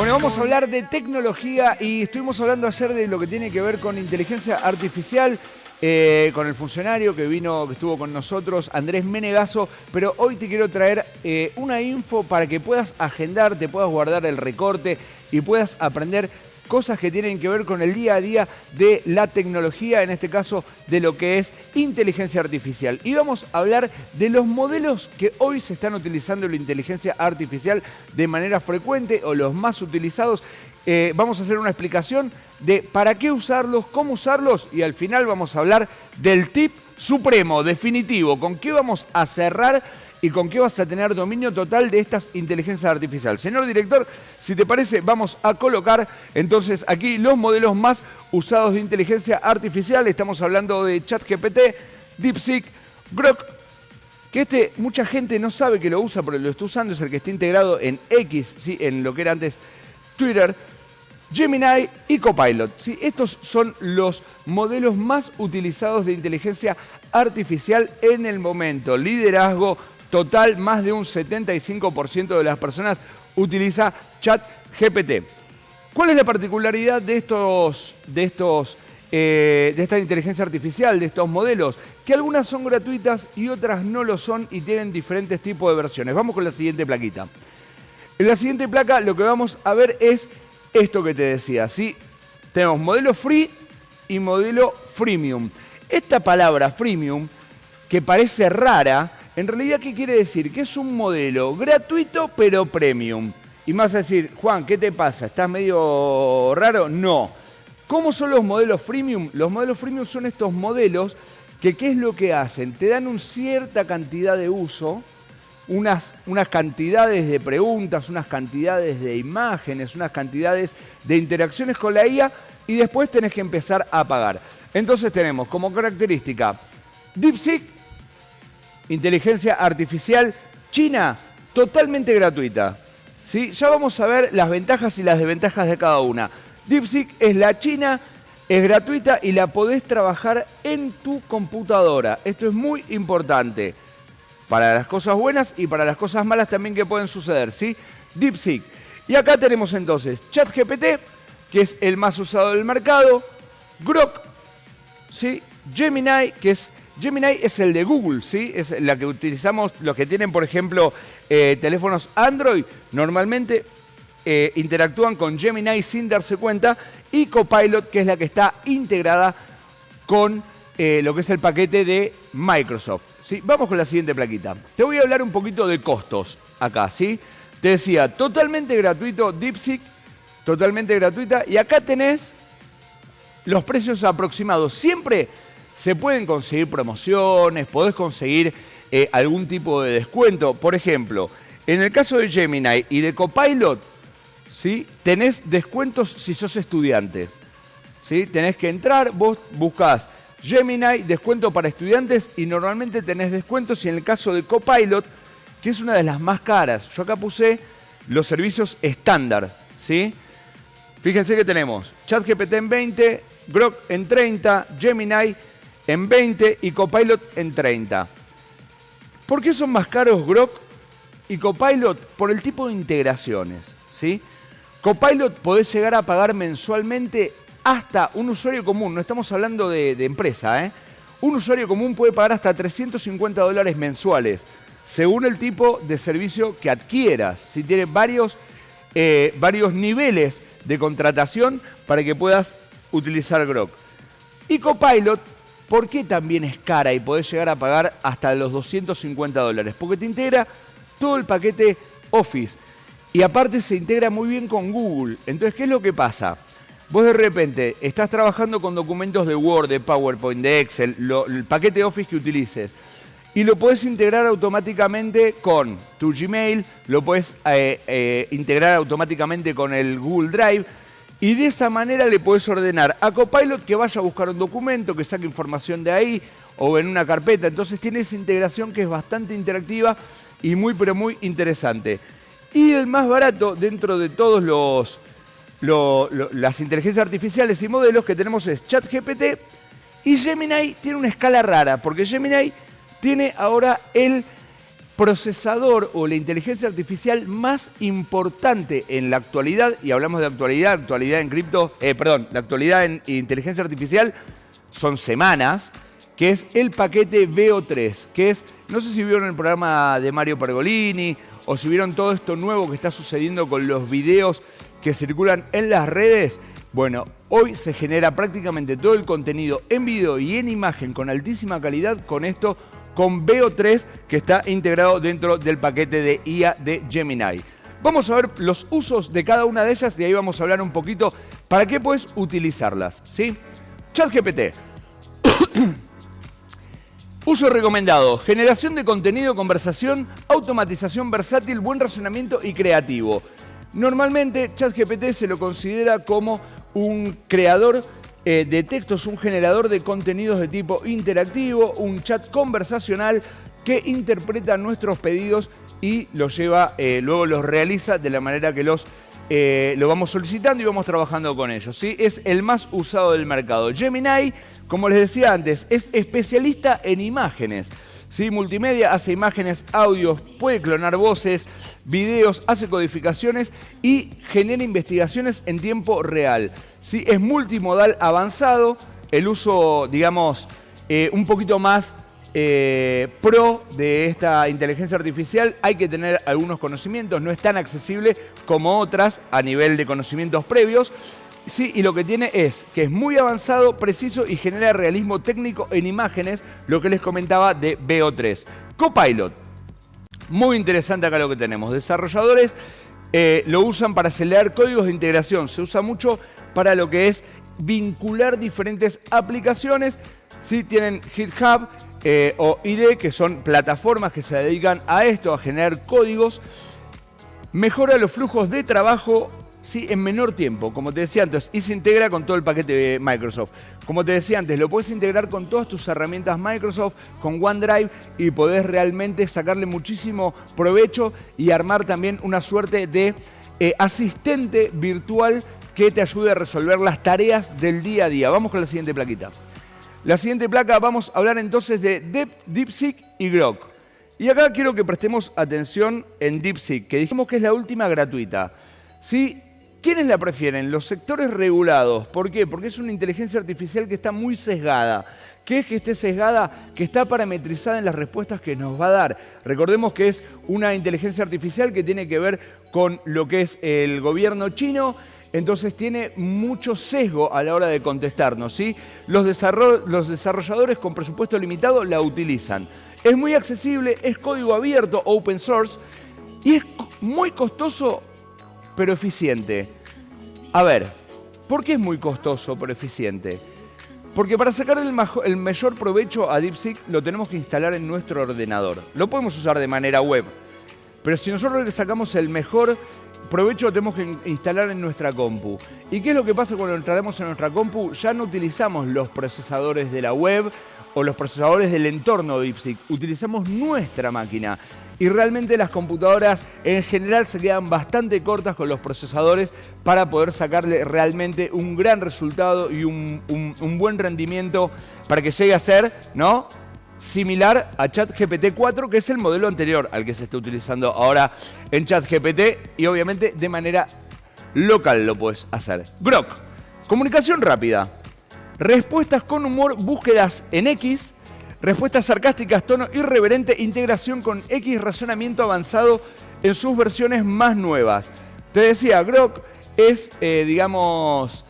Bueno, vamos a hablar de tecnología y estuvimos hablando ayer de lo que tiene que ver con inteligencia artificial, con el funcionario que estuvo con nosotros, Andrés Menegaso, pero hoy te quiero traer una info para que puedas agendar, te puedas guardar el recorte y puedas aprender cosas que tienen que ver con el día a día de la tecnología, en este caso de lo que es inteligencia artificial. Y vamos a hablar de los modelos que hoy se están utilizando la inteligencia artificial de manera frecuente o los más utilizados. Vamos a hacer una explicación de para qué usarlos, cómo usarlos y al final vamos a hablar del tip supremo, definitivo, con qué vamos a cerrar y con qué vas a tener dominio total de estas inteligencias artificiales. Señor director, si te parece, vamos a colocar entonces aquí los modelos más usados de inteligencia artificial. Estamos hablando de ChatGPT, DeepSeek, Grok, que mucha gente no sabe que lo usa, pero lo está usando, es el que está integrado en X, ¿sí? En lo que era antes Twitter, Gemini y Copilot. ¿Sí? Estos son los modelos más utilizados de inteligencia artificial en el momento. Liderazgo total, más de un 75% de las personas utiliza ChatGPT. ¿Cuál es la particularidad de esta inteligencia artificial, de estos modelos? Que algunas son gratuitas y otras no lo son y tienen diferentes tipos de versiones. Vamos con la siguiente plaquita. En la siguiente placa lo que vamos a ver es esto que te decía, ¿sí? Tenemos modelo free y modelo freemium. Esta palabra freemium, que parece rara, en realidad, ¿qué quiere decir? Que es un modelo gratuito pero premium. Y me vas a decir, Juan, ¿qué te pasa? ¿Estás medio raro? No. ¿Cómo son los modelos freemium? Los modelos freemium son estos modelos que, ¿qué es lo que hacen? Te dan una cierta cantidad de uso, unas cantidades de preguntas, unas cantidades de imágenes, unas cantidades de interacciones con la IA y después tenés que empezar a pagar. Entonces tenemos como característica DeepSeek, inteligencia artificial china, totalmente gratuita. ¿Sí? Ya vamos a ver las ventajas y las desventajas de cada una. DeepSeek es la china, es gratuita y la podés trabajar en tu computadora. Esto es muy importante para las cosas buenas y para las cosas malas también que pueden suceder, ¿sí? DeepSeek. Y acá tenemos entonces ChatGPT, que es el más usado del mercado, Grok, ¿sí? Gemini es el de Google, ¿sí? Es la que utilizamos los que tienen, por ejemplo, teléfonos Android. Normalmente interactúan con Gemini sin darse cuenta. Y Copilot, que es la que está integrada con lo que es el paquete de Microsoft, ¿sí? Vamos con la siguiente plaquita. Te voy a hablar un poquito de costos acá, ¿sí? Te decía, totalmente gratuito DeepSeek, totalmente gratuita. Y acá tenés los precios aproximados. Siempre se pueden conseguir promociones, podés conseguir algún tipo de descuento. Por ejemplo, en el caso de Gemini y de Copilot, ¿sí? Tenés descuentos si sos estudiante, ¿sí? Tenés que entrar, vos buscás Gemini, descuento para estudiantes y normalmente tenés descuentos. Y en el caso de Copilot, que es una de las más caras, yo acá puse los servicios estándar, ¿sí? Fíjense que tenemos ChatGPT en 20, Grok en 30, Gemini en 20 y Copilot en 30. ¿Por qué son más caros Grok y Copilot? Por el tipo de integraciones, ¿sí? Copilot podés llegar a pagar mensualmente hasta un usuario común, no estamos hablando de empresa, ¿eh? Un usuario común puede pagar hasta $350 mensuales, según el tipo de servicio que adquieras. Si tiene varios niveles de contratación para que puedas utilizar Grok. Y Copilot, ¿por qué también es cara y podés llegar a pagar hasta los $250? Porque te integra todo el paquete Office y aparte se integra muy bien con Google. Entonces, ¿qué es lo que pasa? Vos de repente estás trabajando con documentos de Word, de PowerPoint, de Excel, el paquete Office que utilices, y lo podés integrar automáticamente con tu Gmail, lo podés integrar automáticamente con el Google Drive, y de esa manera le podés ordenar a Copilot que vaya a buscar un documento, que saque información de ahí o en una carpeta. Entonces tiene esa integración que es bastante interactiva y muy, pero muy interesante. Y el más barato dentro de todos las inteligencias artificiales y modelos que tenemos es ChatGPT, y Gemini tiene una escala rara, porque Gemini tiene ahora el procesador o la inteligencia artificial más importante en la actualidad, y hablamos de actualidad en cripto, la actualidad en inteligencia artificial son semanas, que es el paquete Veo 3, que es, no sé si vieron el programa de Mario Pergolini o si vieron todo esto nuevo que está sucediendo con los videos que circulan en las redes. Bueno, hoy se genera prácticamente todo el contenido en video y en imagen con altísima calidad con esto, con Veo 3, que está integrado dentro del paquete de IA de Gemini. Vamos a ver los usos de cada una de ellas y ahí vamos a hablar un poquito para qué puedes utilizarlas, ¿sí? ChatGPT. Uso recomendado: generación de contenido, conversación, automatización versátil, buen razonamiento y creativo. Normalmente ChatGPT se lo considera como un creador de textos, un generador de contenidos de tipo interactivo, un chat conversacional que interpreta nuestros pedidos y los lleva, luego los realiza de la manera que lo vamos solicitando y vamos trabajando con ellos, ¿sí? Es el más usado del mercado. Gemini, como les decía antes, es especialista en imágenes, ¿sí? Multimedia, hace imágenes, audios, puede clonar voces, videos, hace codificaciones y genera investigaciones en tiempo real, ¿sí? Es multimodal avanzado, el uso, digamos, un poquito más pro de esta inteligencia artificial. Hay que tener algunos conocimientos, no es tan accesible como otras a nivel de conocimientos previos. Sí, y lo que tiene es que es muy avanzado, preciso y genera realismo técnico en imágenes, lo que les comentaba de Veo 3. Copilot, muy interesante acá lo que tenemos. Desarrolladores lo usan para acelerar códigos de integración, se usa mucho para lo que es vincular diferentes aplicaciones. Sí, tienen GitHub o IDE, que son plataformas que se dedican a esto, a generar códigos. Mejora los flujos de trabajo, sí, en menor tiempo, como te decía antes, y se integra con todo el paquete de Microsoft. Como te decía antes, lo puedes integrar con todas tus herramientas Microsoft, con OneDrive, y podés realmente sacarle muchísimo provecho y armar también una suerte de asistente virtual que te ayude a resolver las tareas del día a día. Vamos con la siguiente plaquita. La siguiente placa, vamos a hablar entonces de DeepSeek y Grok. Y acá quiero que prestemos atención en DeepSeek, que dijimos que es la última gratuita. ¿Sí? ¿Quiénes la prefieren? Los sectores regulados. ¿Por qué? Porque es una inteligencia artificial que está muy sesgada. ¿Qué es que esté sesgada? Que está parametrizada en las respuestas que nos va a dar. Recordemos que es una inteligencia artificial que tiene que ver con lo que es el gobierno chino. Entonces tiene mucho sesgo a la hora de contestarnos, ¿sí? Los desarrolladores con presupuesto limitado la utilizan. Es muy accesible, es código abierto, open source, y es muy costoso, pero eficiente. A ver, ¿por qué es muy costoso, pero eficiente? Porque para sacar el mayor provecho a DeepSeek lo tenemos que instalar en nuestro ordenador. Lo podemos usar de manera web, pero si nosotros le sacamos el mejor provecho lo tenemos que instalar en nuestra compu. ¿Y qué es lo que pasa cuando lo entramos en nuestra compu? Ya no utilizamos los procesadores de la web o los procesadores del entorno de DeepSeek. Utilizamos nuestra máquina. Y realmente las computadoras en general se quedan bastante cortas con los procesadores para poder sacarle realmente un gran resultado y un buen rendimiento para que llegue a ser, ¿no?, similar a ChatGPT 4, que es el modelo anterior al que se está utilizando ahora en ChatGPT, y obviamente de manera local lo puedes hacer. Grok, comunicación rápida, respuestas con humor, búsquedas en X, respuestas sarcásticas, tono irreverente, integración con X, razonamiento avanzado en sus versiones más nuevas. Te decía, Grok es, digamos,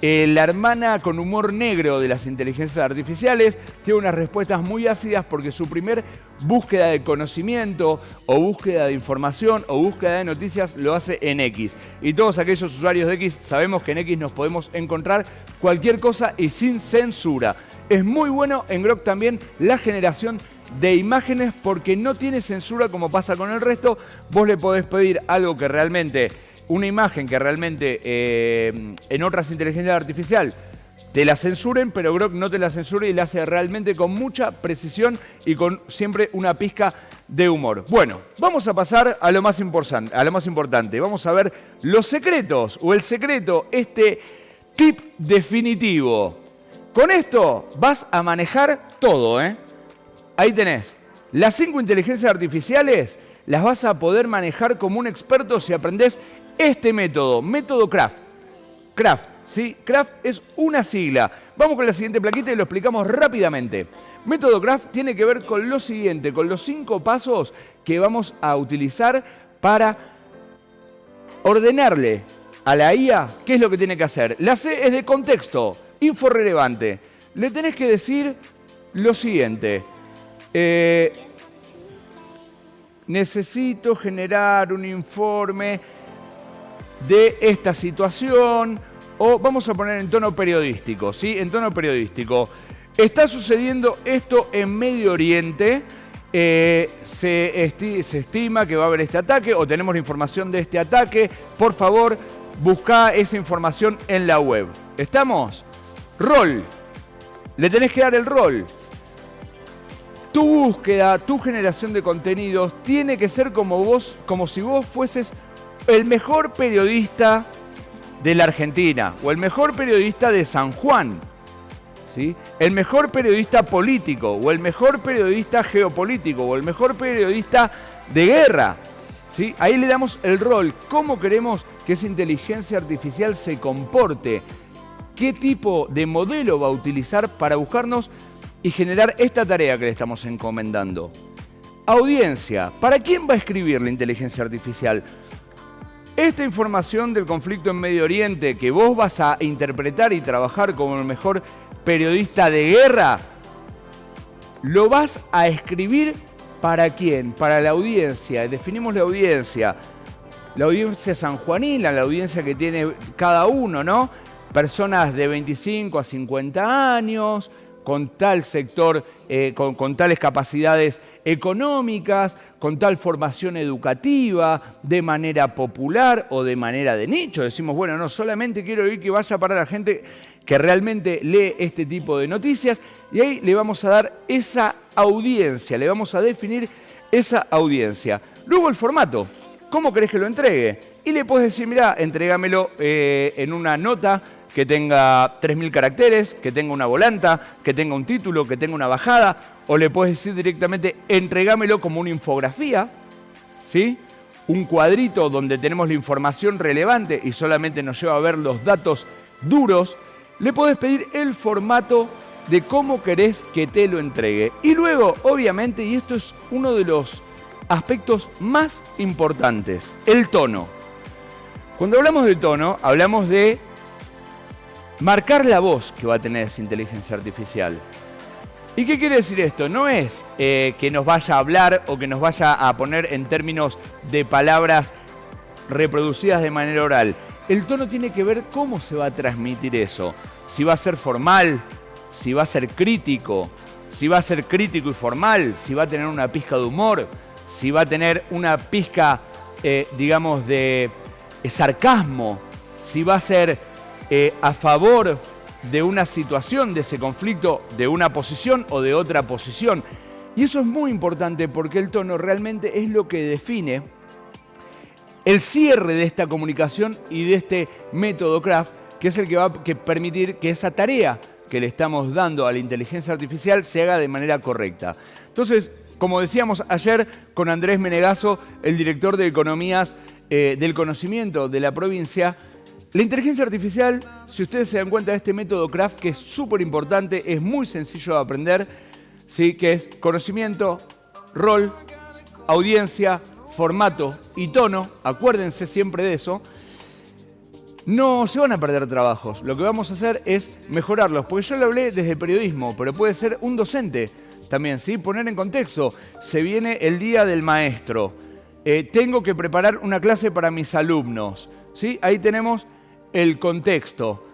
la hermana con humor negro de las inteligencias artificiales. Tiene unas respuestas muy ácidas porque su primer búsqueda de conocimiento o búsqueda de información o búsqueda de noticias lo hace en X. Y todos aquellos usuarios de X sabemos que en X nos podemos encontrar cualquier cosa y sin censura. Es muy bueno en Grok también la generación de imágenes porque no tiene censura como pasa con el resto. Vos le podés pedir algo que realmente, una imagen que realmente en otras inteligencias artificiales te la censuren, pero Grok no te la censura y la hace realmente con mucha precisión y con siempre una pizca de humor. Bueno, vamos a pasar a lo más importante. Vamos a ver los secretos o el secreto, este tip definitivo. Con esto vas a manejar todo, ¿eh? Ahí tenés Las 5 inteligencias artificiales las vas a poder manejar como un experto si aprendés este método, método CRAFT. CRAFT, ¿sí? CRAFT es una sigla. Vamos con la siguiente plaquita y lo explicamos rápidamente. Método CRAFT tiene que ver con lo siguiente, con los 5 pasos que vamos a utilizar para ordenarle a la IA qué es lo que tiene que hacer. La C es de contexto, info relevante. Le tenés que decir lo siguiente. Necesito generar un informe de esta situación, o vamos a poner en tono periodístico, ¿sí? En tono periodístico. Está sucediendo esto en Medio Oriente, se estima que va a haber este ataque, o tenemos la información de este ataque. Por favor, buscá esa información en la web. ¿Estamos? Rol. Le tenés que dar el rol. Tu búsqueda, tu generación de contenidos tiene que ser como si vos fueses el mejor periodista de la Argentina o el mejor periodista de San Juan, ¿sí? El mejor periodista político o el mejor periodista geopolítico o el mejor periodista de guerra, ¿sí? Ahí le damos el rol, cómo queremos que esa inteligencia artificial se comporte, qué tipo de modelo va a utilizar para buscarnos y generar esta tarea que le estamos encomendando. Audiencia, ¿para quién va a escribir la inteligencia artificial? Esta información del conflicto en Medio Oriente que vos vas a interpretar y trabajar como el mejor periodista de guerra, lo vas a escribir ¿para quién? Para la audiencia. Definimos la audiencia sanjuanina, la audiencia que tiene cada uno, ¿no? Personas de 25 a 50 años, con tal sector, con tales capacidades económicas, con tal formación educativa, de manera popular o de manera de nicho. Decimos, bueno, no solamente quiero ir que vaya para la gente que realmente lee este tipo de noticias, y ahí le vamos a dar esa audiencia, le vamos a definir esa audiencia. Luego el formato, ¿cómo querés que lo entregue? Y le puedes decir, mirá, entrégamelo en una nota que tenga 3.000 caracteres, que tenga una volanta, que tenga un título, que tenga una bajada, o le puedes decir directamente, entregámelo como una infografía, ¿sí? Un cuadrito donde tenemos la información relevante y solamente nos lleva a ver los datos duros. Le podés pedir el formato de cómo querés que te lo entregue. Y luego, obviamente, y esto es uno de los aspectos más importantes, el tono. Cuando hablamos de tono, hablamos de marcar la voz que va a tener esa inteligencia artificial. ¿Y qué quiere decir esto? No es que nos vaya a hablar o que nos vaya a poner en términos de palabras reproducidas de manera oral. El tono tiene que ver cómo se va a transmitir eso. Si va a ser formal, si va a ser crítico, si va a ser crítico y formal, si va a tener una pizca de humor, si va a tener una pizca, digamos, de sarcasmo, si va a ser a favor de una situación, de ese conflicto, de una posición o de otra posición. Y eso es muy importante porque el tono realmente es lo que define el cierre de esta comunicación y de este método CRAFT, que es el que va a permitir que esa tarea que le estamos dando a la inteligencia artificial se haga de manera correcta. Entonces, como decíamos ayer con Andrés Menegaso, el director de Economías del Conocimiento de la provincia, la inteligencia artificial, si ustedes se dan cuenta de este método CRAFT, que es súper importante, es muy sencillo de aprender, ¿sí? Que es conocimiento, rol, audiencia, formato y tono, acuérdense siempre de eso. No se van a perder trabajos, lo que vamos a hacer es mejorarlos, porque yo lo hablé desde periodismo, pero puede ser un docente también, ¿sí? Poner en contexto, se viene el día del maestro, tengo que preparar una clase para mis alumnos, ¿sí? Ahí tenemos el contexto.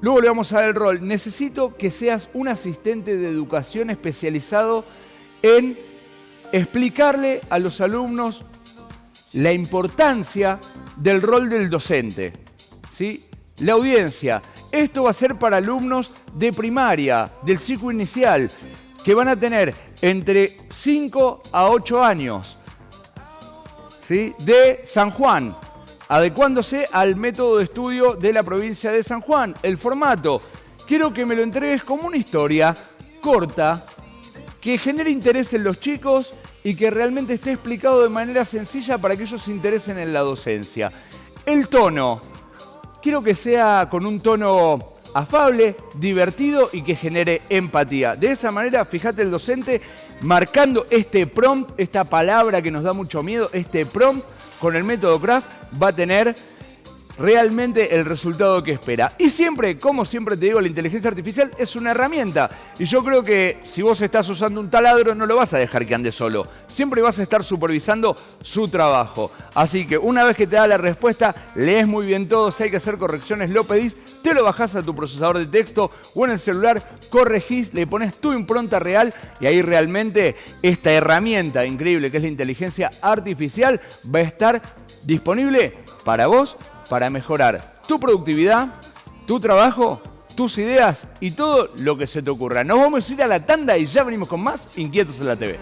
Luego le vamos a dar el rol. Necesito que seas un asistente de educación especializado en explicarle a los alumnos la importancia del rol del docente, ¿sí? La audiencia. Esto va a ser para alumnos de primaria, del ciclo inicial, que van a tener entre 5 a 8 años, ¿sí? De San Juan, adecuándose al método de estudio de la provincia de San Juan. El formato, quiero que me lo entregues como una historia corta, que genere interés en los chicos y que realmente esté explicado de manera sencilla para que ellos se interesen en la docencia. El tono, quiero que sea con un tono afable, divertido y que genere empatía. De esa manera, fíjate el docente marcando este prompt, esta palabra que nos da mucho miedo, este prompt con el método Craft va a tener realmente el resultado que espera. Y siempre, como siempre te digo, la inteligencia artificial es una herramienta. Y yo creo que si vos estás usando un taladro, no lo vas a dejar que ande solo. Siempre vas a estar supervisando su trabajo. Así que una vez que te da la respuesta, lees muy bien todo. Si hay que hacer correcciones, lo pedís, te lo bajás a tu procesador de texto o en el celular, corregís, le pones tu impronta real y ahí realmente esta herramienta increíble que es la inteligencia artificial va a estar disponible para vos, para mejorar tu productividad, tu trabajo, tus ideas y todo lo que se te ocurra. Nos vamos a ir a la tanda y ya venimos con más Inquietos en la TV.